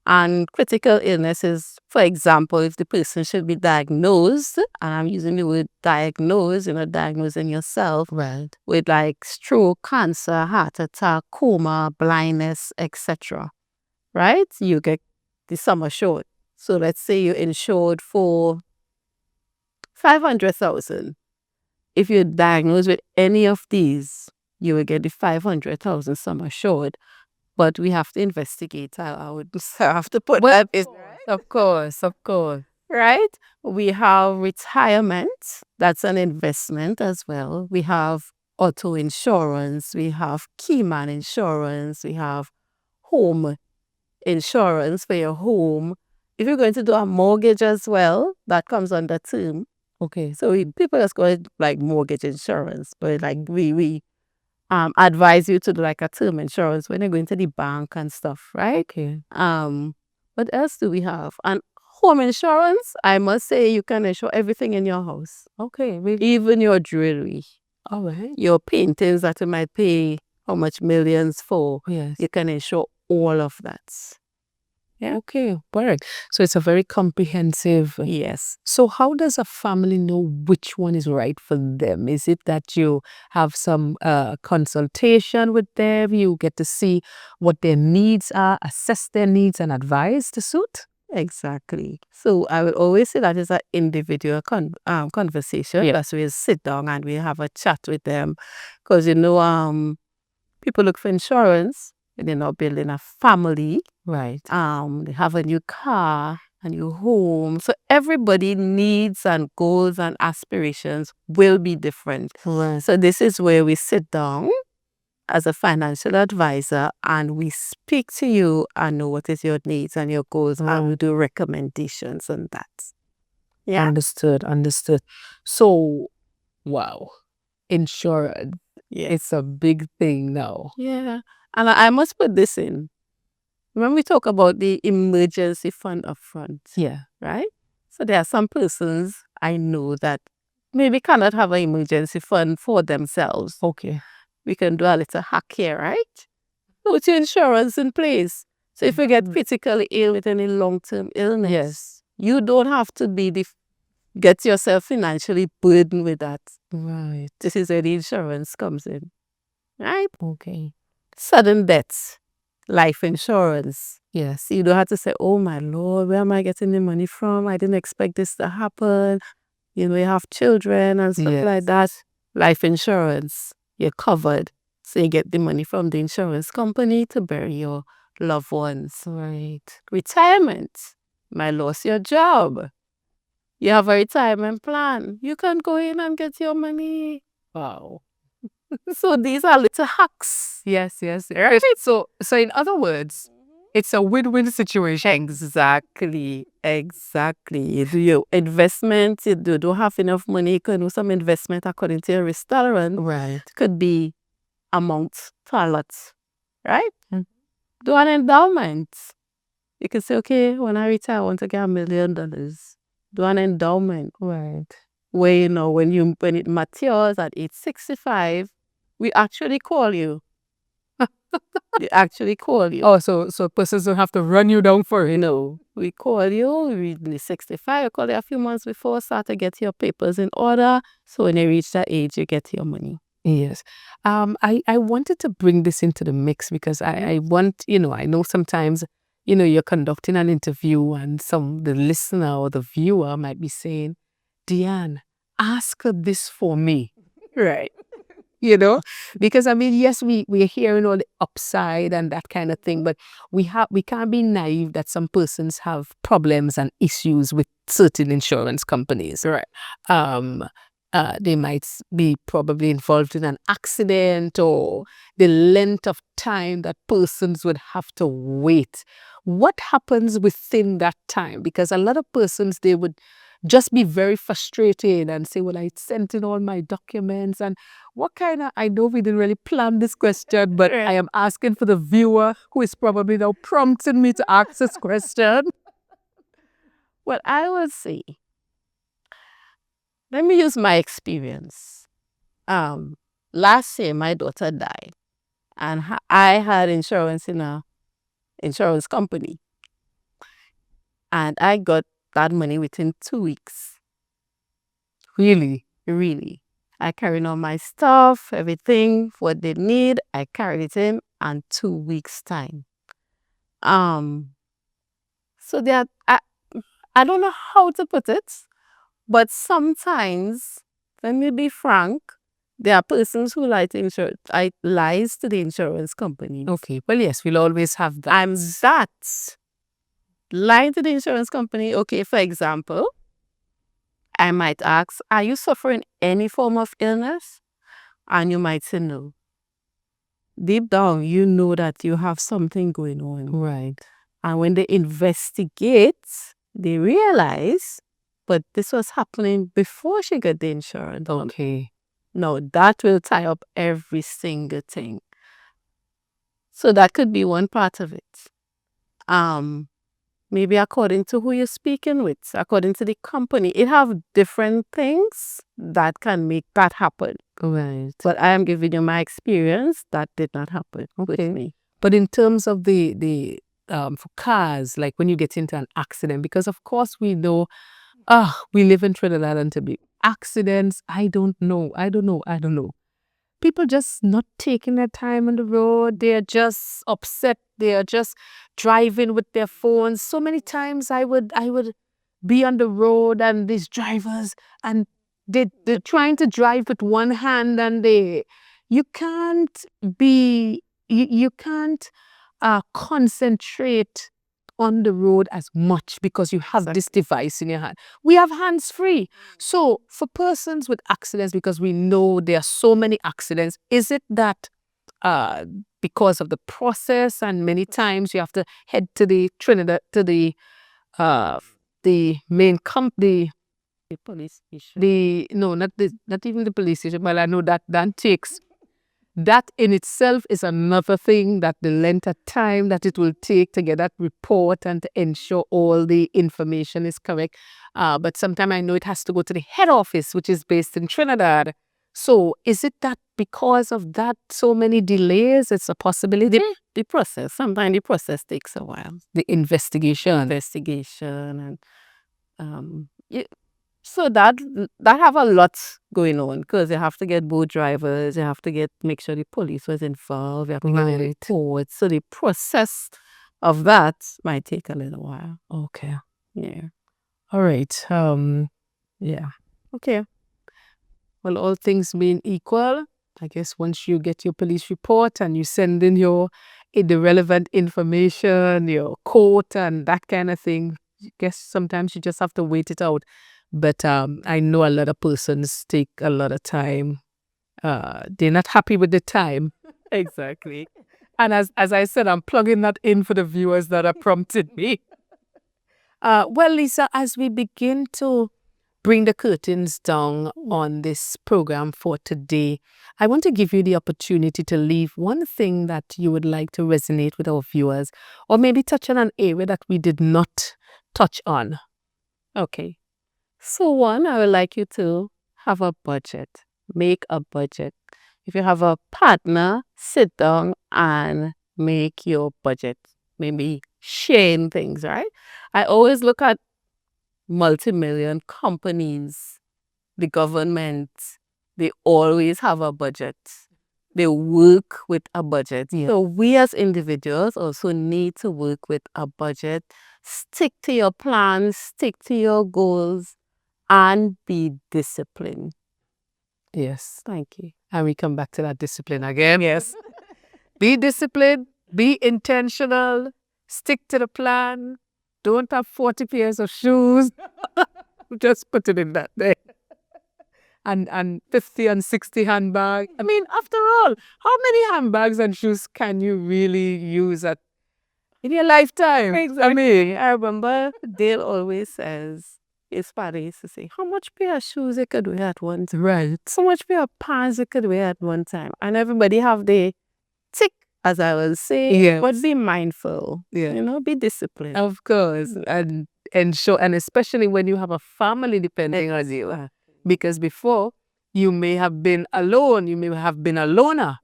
And critical illness is, for example, if the person should be diagnosed, and I'm using the word diagnose, diagnosing yourself Right. with like stroke, cancer, heart attack, coma, blindness, etc. Right? You get the sum assured. So let's say you're insured for 500,000. If you're diagnosed with any of these, you will get the 500,000 sum assured. But we have to investigate. I would have to put that in. Of course. Right? We have retirement. That's an investment as well. We have auto insurance. We have keyman insurance. We have home insurance for your home. If you're going to do a mortgage as well, that comes under term. Okay. So people just go like mortgage insurance, but like we advise you to do like a term insurance when you're going to the bank and stuff, right? Okay. What else do we have? And home insurance, I must say you can insure everything in your house. Okay. Really? Even your jewelry, All right. your paintings that you might pay how much millions for. Yes. You can insure all of that. Yeah. Okay. Perfect. So it's a very comprehensive. Yes. So how does a family know which one is right for them? Is it that you have some consultation with them, you get to see what their needs are, assess their needs and advise to suit? Exactly. So I will always say that is an individual conversation. Yeah. That's where we sit down and we have a chat with them. Because, people look for insurance when they're not building a family. Right. They have a new car, a new home. So everybody needs and goals and aspirations will be different. Right. So this is where we sit down as a financial advisor and we speak to you and know what is your needs and your goals and we do recommendations on that. Yeah. Understood. So, wow. Insurance. Yeah. It's a big thing now. Yeah. And I must put this in. When we talk about the emergency fund upfront, Yeah. right? So there are some persons I know that maybe cannot have an emergency fund for themselves. Okay. We can do a little hack here, right? Put your insurance in place So if you get critically ill with any long-term illness, Yes. you don't have to get yourself financially burdened with that. Right. This is where the insurance comes in, right? Okay. Sudden deaths, life insurance. Yes. You don't have to say, oh my Lord, where am I getting the money from? I didn't expect this to happen. You have children and stuff like that. Life insurance, you're covered. So you get the money from the insurance company to bury your loved ones. Right. Retirement, might lose your job. You have a retirement plan. You can go in and get your money. Wow. So these are little hacks. Yes. Right. So in other words, it's a win-win situation. Exactly. You do your investment. You don't have enough money. You can do some investment according to your risk tolerance. Right. Could be amount to a lot. Right? Do an endowment. You can say, okay, when I retire, I want to get $1 million. Do an endowment. Right. Where, when it matures at age 65, we actually call you. They actually call you. Oh, so persons don't have to run you down for it. No, we call you, we 65, we call you a few months before, start to get your papers in order. So when you reach that age, you get your money. Yes. I wanted to bring this into the mix because I want, I know sometimes, you're conducting an interview and the listener or the viewer might be saying, Deanne, ask her this for me. Right. Because yes, we're hearing all the upside and that kind of thing, but we can't be naive that some persons have problems and issues with certain insurance companies. Right. They might be probably involved in an accident or the length of time that persons would have to wait. What happens within that time? Because a lot of persons, they would just be very frustrated and say, well, I sent in all my documents and I know we didn't really plan this question, but I am asking for the viewer who is probably now prompting me to ask this question. Well, I would say, let me use my experience. Last year, my daughter died and I had insurance in a insurance company. And I got that money within 2 weeks. Really? Really. I carried all my stuff, everything, what they need, I carried it in 2 weeks' time. So that I don't know how to put it, but sometimes, let me be frank, there are persons who lies to the insurance company. Okay, well, yes, we'll always have that. I'm that. Lying to the insurance company, okay, for example, I might ask, are you suffering any form of illness? And you might say no. Deep down, you know that you have something going on. Right. And when they investigate, they realize, but this was happening before she got the insurance. Okay. No, that will tie up every single thing. So that could be one part of it. Maybe according to who you're speaking with, according to the company. It have different things that can make that happen. Right. But I am giving you my experience. That did not happen with me. But in terms of the for cars, like when you get into an accident, because of course we know, we live in Trinidad and Tobago. Accidents, I don't know. People just not taking their time on the road. They're just upset. They are just driving with their phones. So many times I would be on the road and these drivers and they're trying to drive with one hand and you can't concentrate on the road as much because you have this device in your hand. We have hands free. So for persons with accidents, because we know there are so many accidents, is it that because of the process and many times you have to head to the Trinidad, to the main company, The police station. not even the police station, but I know that takes. That in itself is another thing, that the length of time that it will take to get that report and to ensure all the information is correct. But sometimes I know it has to go to the head office, which is based in Trinidad. So is it that because of that, so many delays, it's a possibility? The process. Sometimes the process takes a while. The investigation. And so that have a lot going on because you have to get both drivers. You have to make sure the police was involved. You have to get the court. So the process of that might take a little while. Okay. Yeah. All right. Yeah. Okay. Well, all things being equal, I guess once you get your police report and you send in the relevant information, your court and that kind of thing, I guess sometimes you just have to wait it out. But I know a lot of persons take a lot of time. They're not happy with the time. Exactly. And as I said, I'm plugging that in for the viewers that have prompted me. Well, Lisa, as we begin to bring the curtains down on this program for today, I want to give you the opportunity to leave one thing that you would like to resonate with our viewers, or maybe touch on an area that we did not touch on. Okay. So one, I would like you to have a budget. Make a budget. If you have a partner, sit down and make your budget. Maybe sharing things, right? I always look at multi-million companies, the government, they always have a budget. They work with a budget. Yeah. So we as individuals also need to work with a budget. Stick to your plans, stick to your goals, and be disciplined. Yes. Thank you. And we come back to that discipline again. Yes. Be disciplined, be intentional, stick to the plan. Don't have 40 pairs of shoes. Just put it in that there. And 50 and 60 handbags. I mean, after all, how many handbags and shoes can you really use in your lifetime? I mean, I remember Dale always says, his father used to say, how much pair of shoes you could wear at one time? Right. So much pair of pants you could wear at one time. And everybody have their tick, as I will say. Yeah. But be mindful. Yeah. Be disciplined. Of course. And especially when you have a family depending on you. Because before, you may have been alone. You may have been a loner.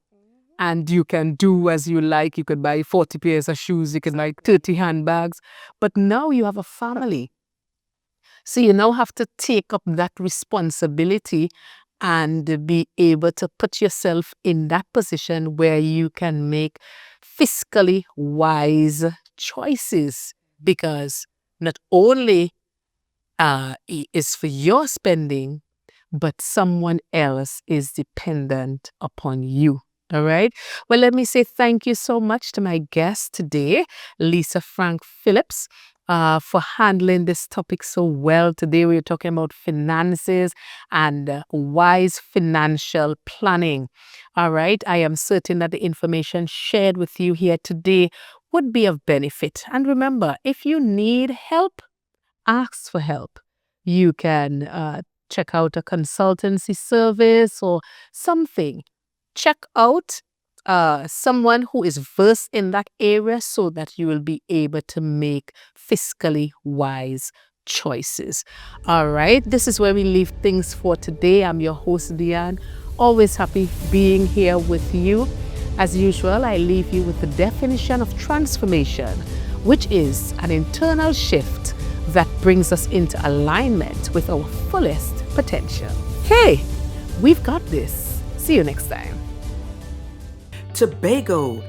And you can do as you like. You could buy 40 pairs of shoes. You could buy 30 handbags. But now you have a family. So you now have to take up that responsibility and be able to put yourself in that position where you can make fiscally wise choices. Because not only is for your spending, but someone else is dependent upon you. All right. Well, let me say thank you so much to my guest today, Lisa Frank Phillips, for handling this topic so well. Today we're talking about finances and wise financial planning. All right. I am certain that the information shared with you here today would be of benefit. And remember, if you need help, ask for help. You can check out a consultancy service or something. Check out someone who is versed in that area so that you will be able to make fiscally wise choices. All right, this is where we leave things for today. I'm your host, Diane. Always happy being here with you. As usual, I leave you with the definition of transformation, which is an internal shift that brings us into alignment with our fullest potential. Hey, we've got this. See you next time. Tobago,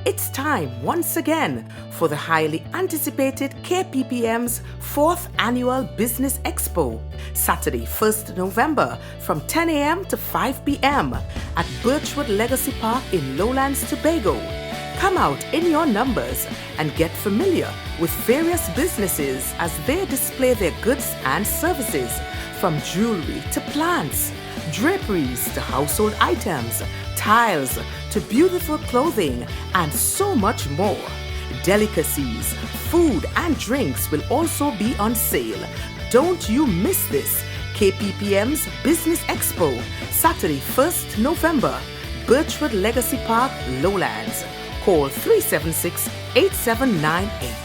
it's time once again for the highly anticipated KPPM's 4th Annual Business Expo, Saturday, 1st November from 10 a.m. to 5 p.m. at Birchwood Legacy Park in Lowlands, Tobago. Come out in your numbers and get familiar with various businesses as they display their goods and services, from jewelry to plants, draperies to household items, tiles to beautiful clothing, and so much more. Delicacies, food, and drinks will also be on sale. Don't you miss this. KPPM's Business Expo, Saturday, 1st November, Birchwood Legacy Park, Lowlands. Call 376-8798.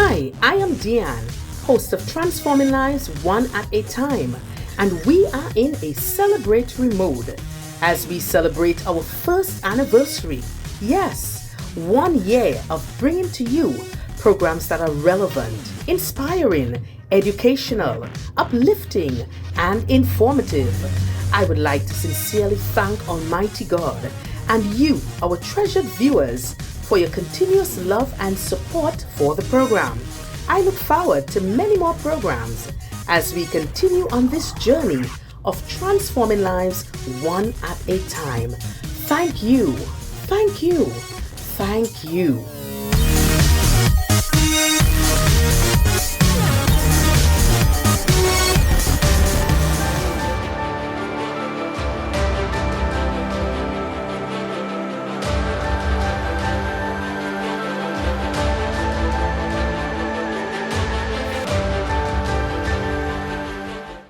Hi, I am Deanne, host of Transforming Lives One at a Time, and we are in a celebratory mode as we celebrate our first anniversary. Yes, 1 year of bringing to you programs that are relevant, inspiring, educational, uplifting, and informative. I would like to sincerely thank Almighty God and you, our treasured viewers, for your continuous love and support for the program. I look forward to many more programs as we continue on this journey of transforming lives one at a time. Thank you, thank you, thank you.